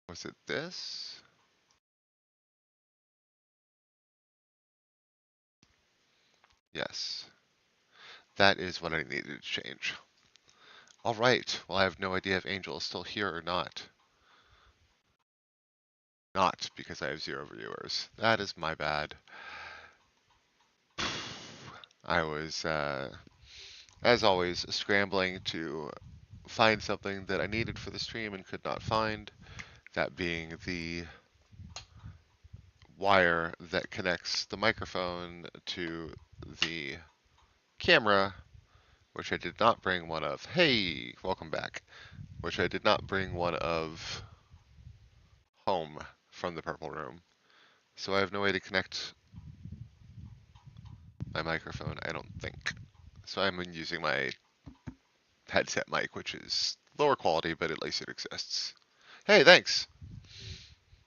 Was it this? Yes. That is what I needed to change. All right. Well, I have no idea if Angel is still here or not. Not because I have 0 viewers. That is my bad. I was, as always, scrambling to find something that I needed for the stream and could not find. That being the wire that connects the microphone to the camera, which I did not bring one of. Hey, welcome back. Which I did not bring one of home from the purple room. So I have no way to connect my microphone, I don't think. So I'm using my headset mic, which is lower quality, but at least it exists. Hey, thanks.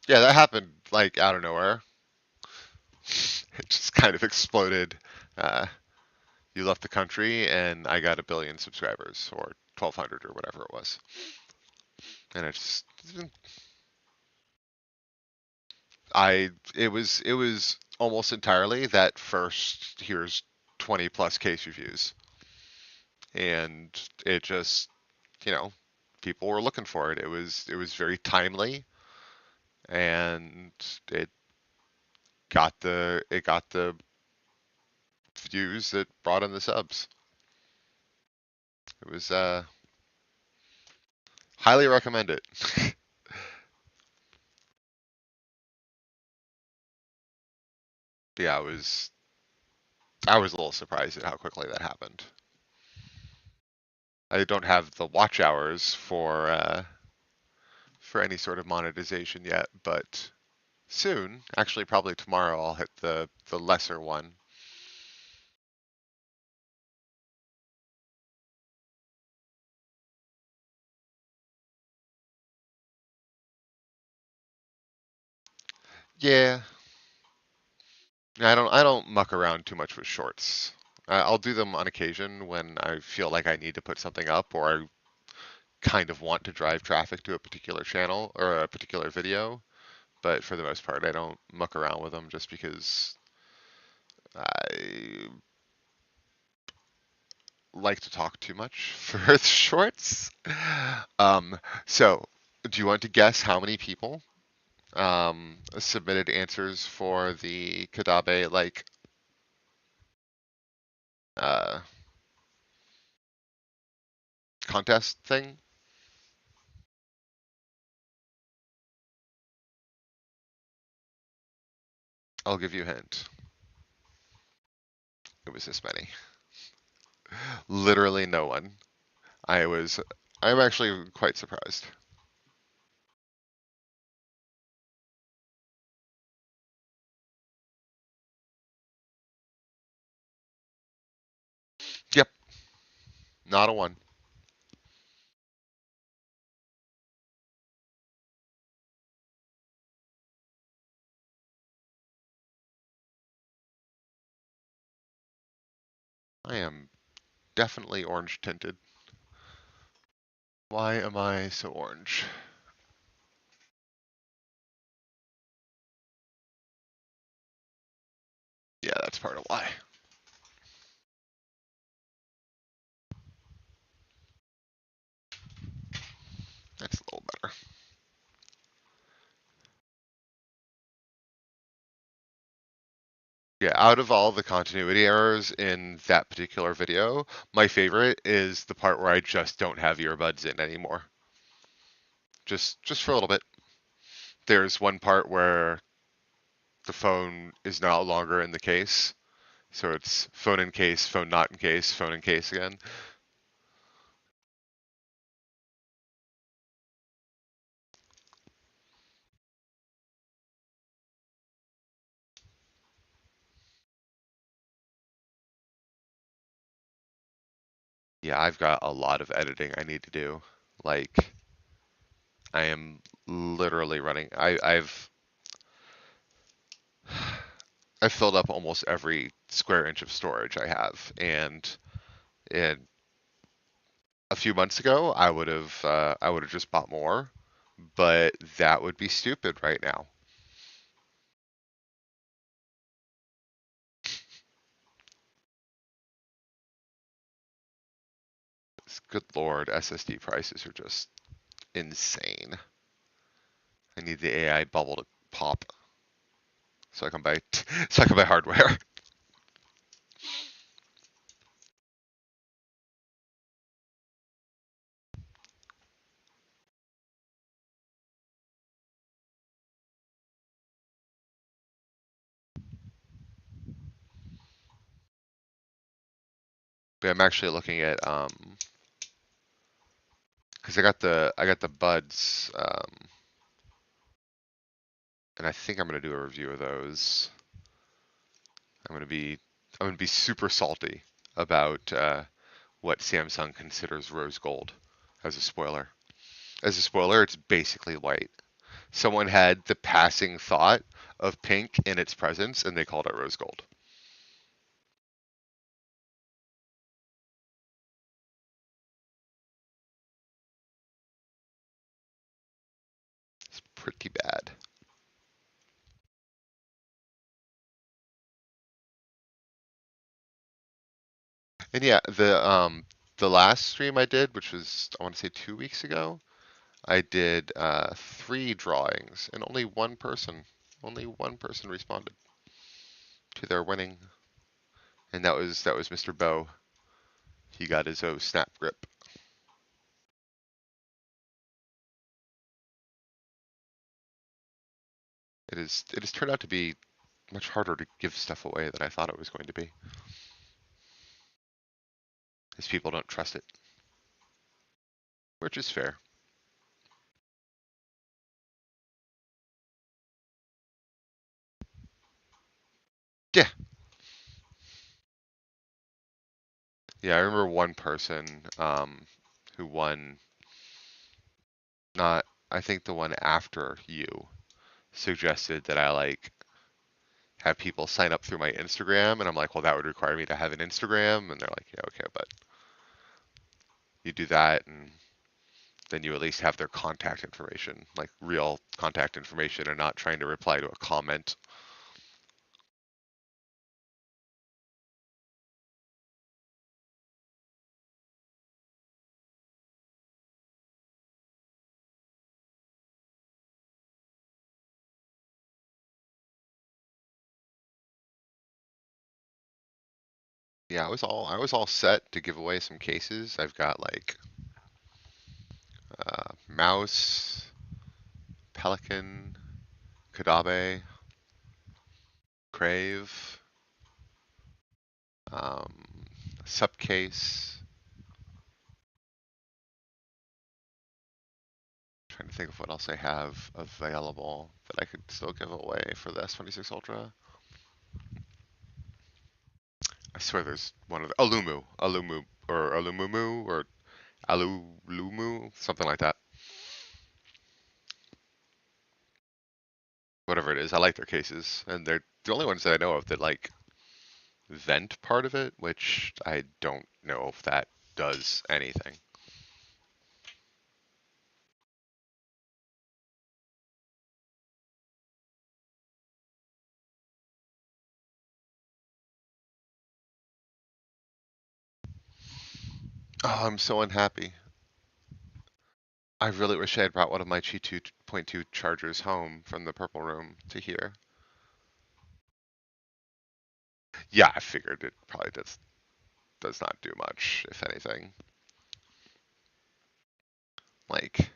Yeah, that happened like out of nowhere. It just kind of exploded. Uh, you left the country, and I got 1 billion subscribers, or 1,200, or whatever it was. And it was almost entirely that first here's 20 plus case reviews, and it just people were looking for it. It was very timely, and it got the views that brought in the subs. It was highly recommend it. Yeah, I was a little surprised at how quickly that happened. I don't have the watch hours for any sort of monetization yet, but soon, actually probably tomorrow, I'll hit the lesser one. Yeah, I don't muck around too much with shorts. I'll do them on occasion when I feel like I need to put something up, or I kind of want to drive traffic to a particular channel or a particular video. But for the most part, I don't muck around with them just because I like to talk too much for shorts. Um, so, do you want to guess how many people submitted answers for the Caudabe uh, contest thing? I'll give you a hint. It was this many. Literally no one. I was. I'm actually quite surprised. Yep, not a one. I am definitely orange tinted. Why am I so orange? Yeah, that's part of why. That's a little better. Yeah, out of all the continuity errors in that particular video, my favorite is the part where I just don't have earbuds in anymore. Just for a little bit. There's one part where the phone is no longer in the case. So it's phone in case, phone not in case, phone in case again. Yeah, I've got a lot of editing I need to do. Like, I am literally running. I've filled up almost every square inch of storage I have, and in a few months ago, I would have just bought more. but that would be stupid right now. Good Lord, SSD prices are just insane. I need the AI bubble to pop so I can buy so I can buy hardware. But I'm actually looking at because I got the buds and I think I'm gonna do a review of those. I'm gonna be I'm gonna be super salty about what Samsung considers rose gold as a spoiler. As a spoiler, it's basically white. Someone had the passing thought of pink in its presence and they called it rose gold. It's pretty bad. And yeah, the last stream I did, which was I want to say 2 weeks ago, I did three drawings and only one person responded to their winning, and that was Mr. Bow. He got his O snap grip. It has turned out to be much harder to give stuff away than I thought it was going to be, as people don't trust it, which is fair. Yeah, yeah. I remember one person who won. Not, I think the one after you suggested that I like have people sign up through my Instagram, and I'm like, well, that would require me to have an Instagram, and they're like, yeah, okay, but you do that, and then you at least have their contact information, like real contact information, and not trying to reply to a comment. Yeah, I was all set to give away some cases. I've got like mouse, pelican, Caudabe, crave, um, subcase. Trying to think of what else I have available that I could still give away for the S26 Ultra. I swear there's one of the Alumu, or Alumumu, or Alulumu, something like that. Whatever it is, I like their cases, and they're the only ones that I know of that like vent part of it, which I don't know if that does anything. Oh, I'm so unhappy. I really wish I had brought one of my Qi 2.2 chargers home from the purple room to here. Yeah, I figured it probably does not do much, if anything. Like,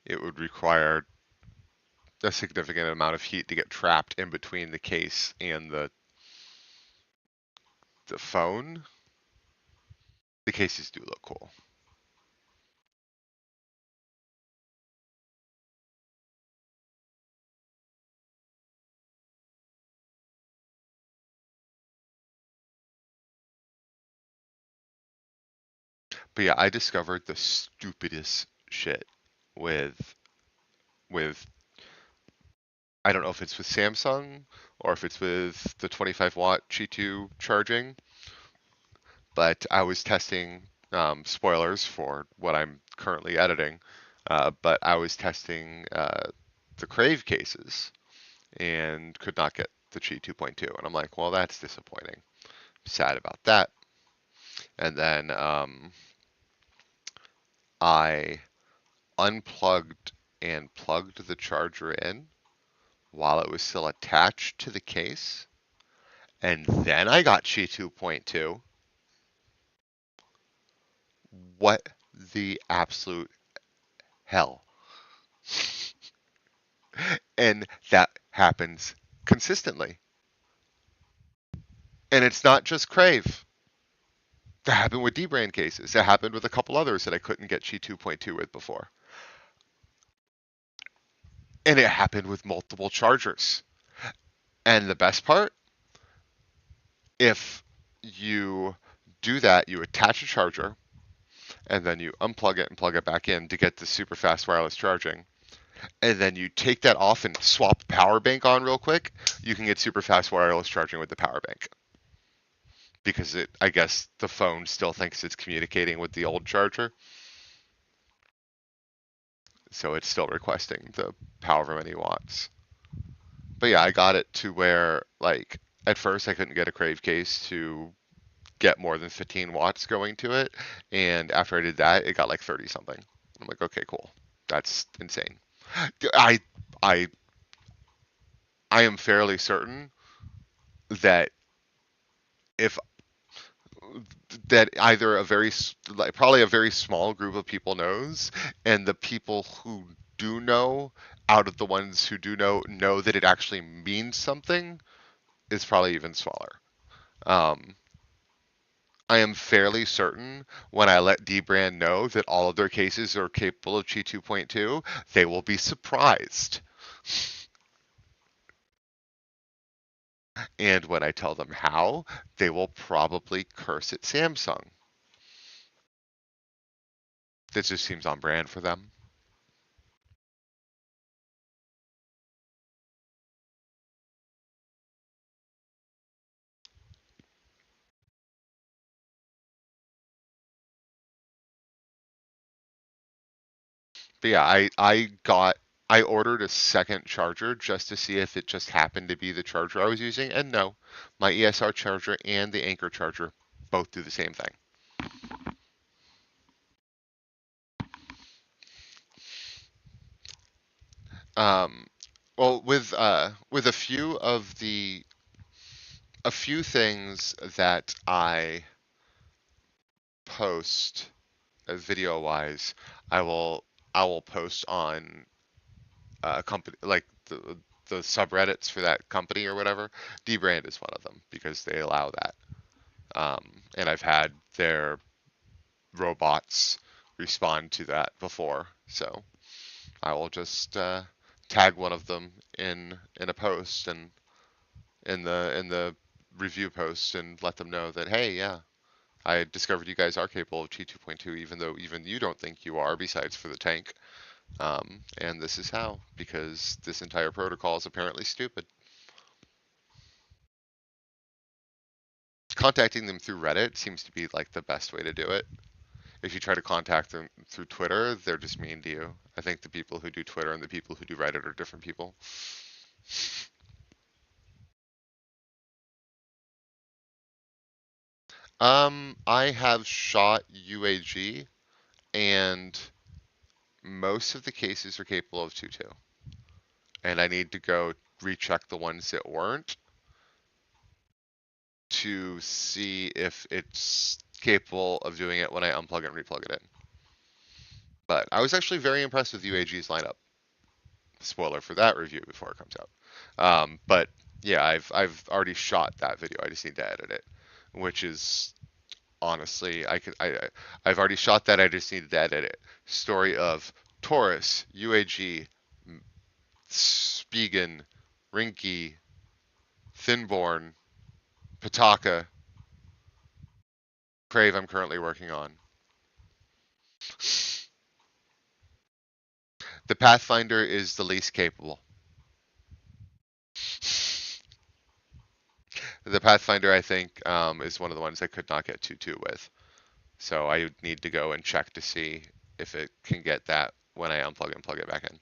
it would require a significant amount of heat to get trapped in between the case and the phone. The cases do look cool. But yeah, I discovered the stupidest shit with with I don't know if it's with Samsung or if it's with the 25-watt Qi 2 charging, but I was testing spoilers for what I'm currently editing But I was testing the Crave cases and could not get the Qi 2.2. And I'm like, well, that's disappointing. Sad about that. And then I unplugged and plugged the charger in while it was still attached to the case. And then I got Qi 2.2. What the absolute hell? And that happens consistently. And it's not just Crave. That happened with D-brand cases. That happened with a couple others that I couldn't get Qi 2.2 with before. And it happened with multiple chargers. And the best part, if you do that, you attach a charger and then you unplug it and plug it back in to get the super fast wireless charging. And then you take that off and swap the power bank on real quick, you can get super fast wireless charging with the power bank. Because I guess the phone still thinks it's communicating with the old charger. So it's still requesting the however many watts. But yeah, I got it to where, like, at first I couldn't get a Crave case to get more than 15 watts going to it. And after I did that, it got like 30 something. I'm like, okay, cool. That's insane. I I I am fairly certain that if that either like probably a very small group of people knows, and the people who do know, out of the ones who do know that it actually means something, is probably even smaller. Um, I am fairly certain when I let Dbrand know that all of their cases are capable of Qi 2.2, they will be surprised. And when I tell them how, they will probably curse at Samsung. This just seems on brand for them. But yeah, I ordered a second charger just to see if it just happened to be the charger I was using, and no, my ESR charger and the Anchor charger both do the same thing. Um, well, with a few things that I post video wise, I will I will post on company like the subreddits for that company or whatever. Dbrand is one of them because they allow that. And I've had their robots respond to that before, so I will just tag one of them in a post and in the review post and let them know that, hey, yeah, I discovered you guys are capable of Qi 2.2, even though even you don't think you are, besides for the tank. And this is how, because this entire protocol is apparently stupid. Contacting them through Reddit seems to be like the best way to do it. If you try to contact them through Twitter, they're just mean to you. I think the people who do Twitter and the people who do Reddit are different people. I have shot UAG, and most of the cases are capable of 2.2. And I need to go recheck the ones that weren't to see if it's capable of doing it when I unplug and replug it in. But I was actually very impressed with UAG's lineup. Spoiler for that review before it comes out. But yeah, I've already shot that video. I just need to edit it, which is honestly I've already shot that. I just needed to edit it. Story of Taurus, UAG, Spigen, Rinky, Thinborn, Pataka, Crave. I'm currently working on. The Pathfinder is the least capable. The Pathfinder, I think, is one of the ones I could not get 2.2 with. So I would need to go and check to see if it can get that when I unplug and plug it back in,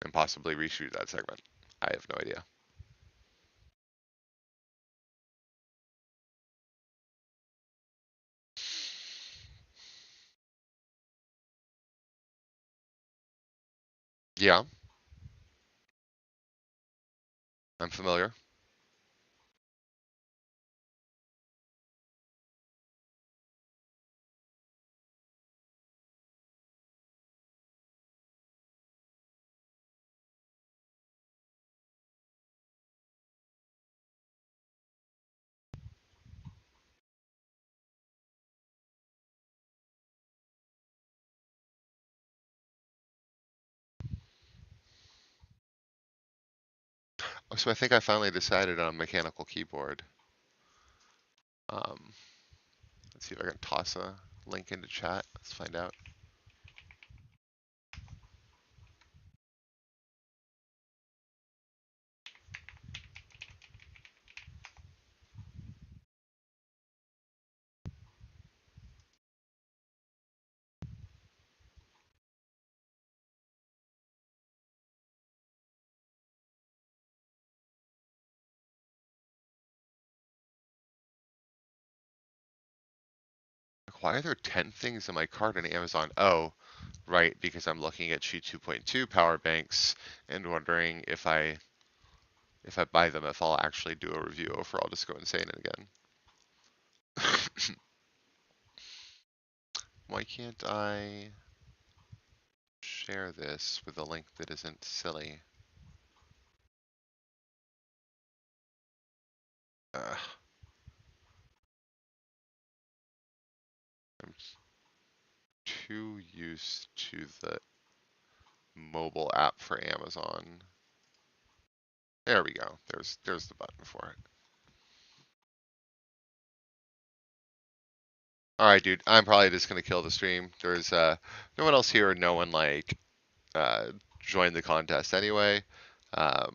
and possibly reshoot that segment. I have no idea. Yeah, I'm familiar. Oh, so I think I finally decided on a mechanical keyboard. Um, let's see if I can toss a link into chat. Let's find out. Why are there 10 things in my cart on Amazon? Oh, right, because I'm looking at Qi 2.2 power banks and wondering if I buy them, if I'll actually do a review, or if I'll just go insane again. Why can't I share this with a link that isn't silly? I'm too used to the mobile app for Amazon. There we go. There's the button for it. All right, dude. I'm probably just gonna kill the stream. There's no one else here, and no one like uh, joined the contest anyway.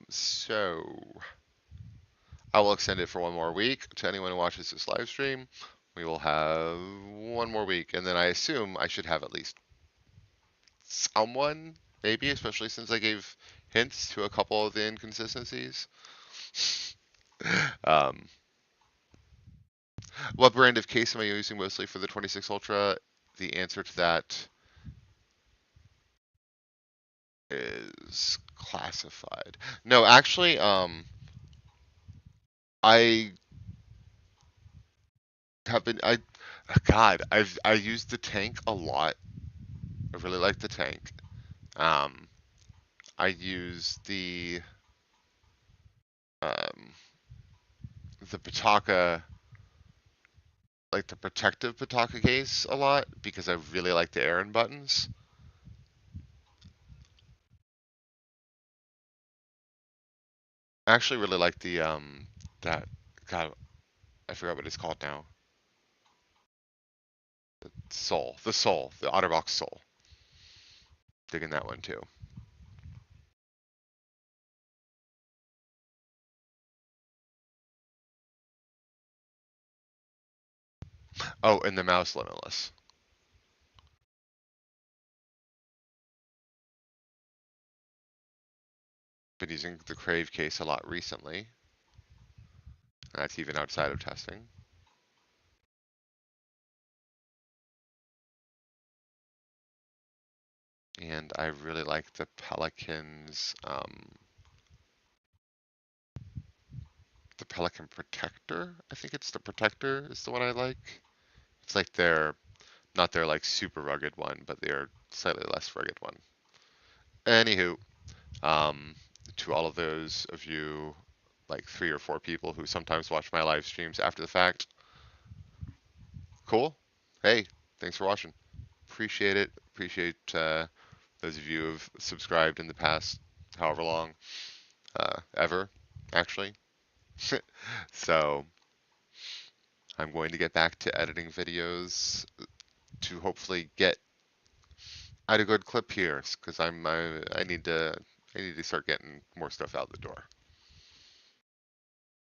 So I will extend it for one more week to anyone who watches this live stream. We will have one more week, and then I assume I should have at least someone, maybe, especially since I gave hints to a couple of the inconsistencies. um, what brand of case am I using mostly for the 26 Ultra? The answer to that is classified. No, actually, I have been God, I used the tank a lot. I really like the tank. Um, I use um the Pitaka, like the protective Pitaka case a lot because I really like the Aaron buttons. I actually really like the that God, I forgot what it's called now. The Otterbox Soul. Digging that one too. Oh, and the mouse limitless. Been using the Crave case a lot recently. That's even outside of testing. And I really like the Pelican's the Pelican Protector. I think it's the Protector is the one I like. It's like their not their like super rugged one, but their slightly less rugged one. Anywho, um, to all of those of you, like 3 or 4 people who sometimes watch my live streams after the fact, cool. Hey, thanks for watching. Appreciate it. Appreciate those of you who have subscribed in the past, however long, ever, actually. So I'm going to get back to editing videos to hopefully get out a good clip here, because I need to start getting more stuff out the door.